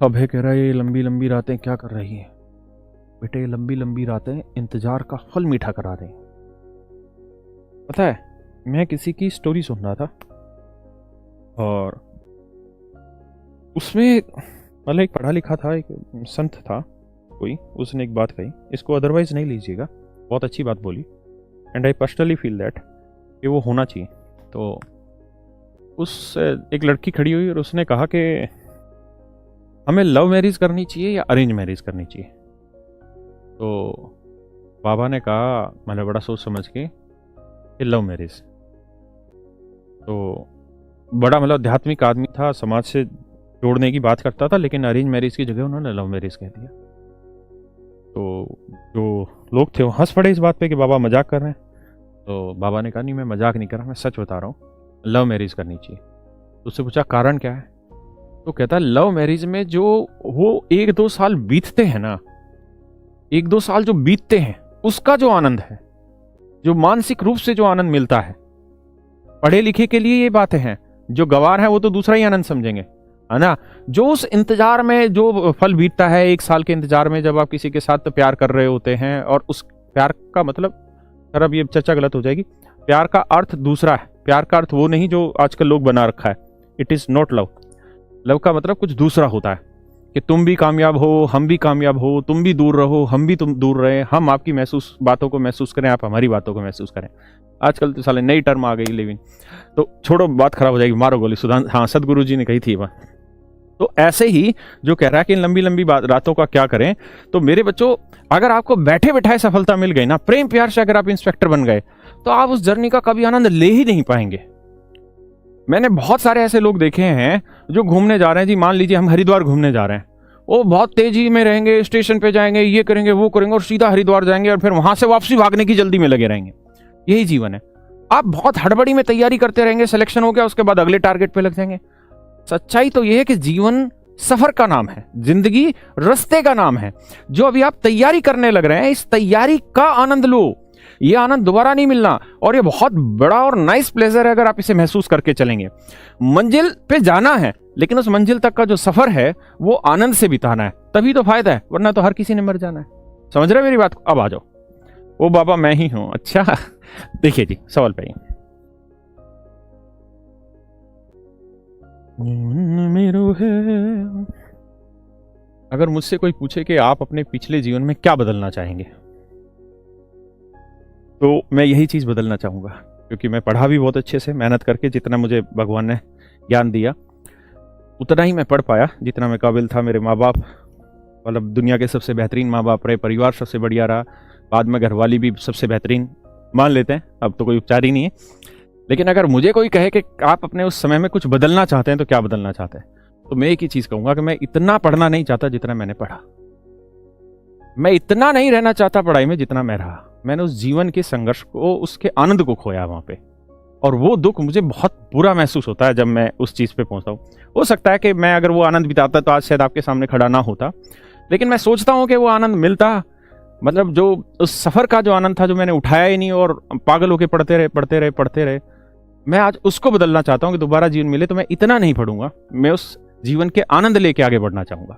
अभय कह रहा है ये लंबी लंबी रातें क्या कर रही हैं। बेटे, ये लंबी लंबी रातें इंतजार का फल मीठा करा रही हैं। पता है, मैं किसी की स्टोरी सुन रहा था और उसमें मतलब एक पढ़ा लिखा था, एक संत था कोई, उसने एक बात कही, इसको अदरवाइज नहीं लीजिएगा, बहुत अच्छी बात बोली and I personally feel that कि वो होना चाहिए। तो उस एक लड़की खड़ी हुई और उसने कहा कि हमें लव मैरिज करनी चाहिए या अरेंज मैरिज करनी चाहिए। तो बाबा ने कहा, मैंने बड़ा सोच समझ के, कि लव मैरिज। तो बड़ा मतलब आध्यात्मिक आदमी था, समाज से जोड़ने की बात करता था, लेकिन अरेंज मैरिज की जगह उन्होंने लव मैरिज कह दिया। तो जो लोग थे वो हंस पड़े इस बात पे कि बाबा मजाक कर रहे हैं। तो बाबा ने कहा, नहीं मैं मजाक नहीं कर रहा, मैं सच बता रहा हूँ, लव मैरिज करनी चाहिए। तो उससे पूछा कारण क्या है। तो कहता है लव मैरिज में जो वो 1-2 साल बीतते हैं ना, 1-2 साल जो बीतते हैं उसका जो आनंद है, जो मानसिक रूप से जो आनंद मिलता है, पढ़े लिखे के लिए ये बातें हैं, जो गवार है वो तो दूसरा ही आनंद समझेंगे, है ना। जो उस इंतजार में जो फल बीतता है 1 साल के इंतजार में, जब आप किसी के साथ प्यार कर रहे होते हैं, और उस प्यार का मतलब, सर अब ये चर्चा गलत हो जाएगी, प्यार का अर्थ दूसरा है। प्यार का अर्थ वो नहीं जो आजकल लोग बना रखा है, it is not love. Love का मतलब कुछ दूसरा होता है कि तुम भी कामयाब हो, हम भी कामयाब हो, तुम भी दूर रहो, हम भी तुम दूर रहे, हम आपकी बातों को महसूस करें, आप हमारी बातों को महसूस करें। आजकल तो साले नई टर्म आ गई लिविंग। तो छोड़ो, बात खराब हो जाएगी, मारो गोली। हाँ, सदगुरु जी ने कही थी बात। तो ऐसे ही जो कह रहा है कि लंबी लंबी रातों का क्या करें, तो मेरे बच्चों, अगर आपको बैठे बैठाए सफलता मिल गई ना, प्रेम प्यार से अगर आप इंस्पेक्टर बन गए, तो आप उस जर्नी का कभी आनंद ले ही नहीं पाएंगे। मैंने बहुत सारे ऐसे लोग देखे हैं जो घूमने जा रहे हैं जी, मान लीजिए हम हरिद्वार घूमने जा रहे हैं, वो बहुत तेजी में रहेंगे, स्टेशन पे जाएंगे, ये करेंगे वो करेंगे, और सीधा हरिद्वार जाएंगे और फिर वहां से वापसी भागने की जल्दी में लगे रहेंगे। यही जीवन है। आप बहुत हड़बड़ी में तैयारी करते रहेंगे, सिलेक्शन हो गया, उसके बाद अगले टारगेट पे लग जाएंगे। सच्चाई तो यह है कि जीवन सफर का नाम है, जिंदगी रास्ते का नाम है। जो अभी आप तैयारी करने लग रहे हैं, इस तैयारी का आनंद लो। ये आनंद दोबारा नहीं मिलना, और ये बहुत बड़ा और नाइस प्लेजर है अगर आप इसे महसूस करके चलेंगे। मंजिल पे जाना है, लेकिन उस मंजिल तक का जो सफर है वो आनंद से बिताना है, तभी तो फायदा है, वरना तो हर किसी ने मर जाना है। समझ रहे मेरी बात? अब आ जाओ। ओ बाबा मैं ही हूं। अच्छा देखिए जी, सवाल पे अगर मुझसे कोई पूछे कि आप अपने पिछले जीवन में क्या बदलना चाहेंगे, तो मैं यही चीज बदलना चाहूंगा, क्योंकि मैं पढ़ा भी बहुत अच्छे से, मेहनत करके, जितना मुझे भगवान ने ज्ञान दिया उतना ही मैं पढ़ पाया जितना मैं काबिल था। मेरे माँ बाप मतलब दुनिया के सबसे बेहतरीन माँ बाप रहे, परिवार सबसे बढ़िया रहा, बाद में घरवाली भी सबसे बेहतरीन मान लेते हैं, अब तो कोई उपचार ही नहीं है। लेकिन अगर मुझे कोई कहे कि आप अपने उस समय में कुछ बदलना चाहते हैं तो क्या बदलना चाहते हैं, तो मैं एक ही चीज कहूंगा कि मैं इतना पढ़ना नहीं चाहता जितना मैंने पढ़ा। मैं इतना नहीं रहना चाहता पढ़ाई में जितना मैं रहा। मैंने उस जीवन के संघर्ष को, उसके आनंद को खोया वहां पे, और वो दुख मुझे बहुत बुरा महसूस होता है जब मैं उस चीज पे पहुंचता हूँ। हो सकता है कि मैं अगर वो आनंद बिताता तो आज शायद आपके सामने खड़ा ना होता, लेकिन मैं सोचता हूँ कि वो आनंद मिलता, मतलब जो उस सफर का जो आनंद था, जो मैंने उठाया ही नहीं और पागल होकर पढ़ते रहे, मैं आज उसको बदलना चाहता हूँ कि दोबारा जीवन मिले तो मैं इतना नहीं पढ़ूंगा, मैं उस जीवन के आनंद लेके आगे बढ़ना चाहूंगा।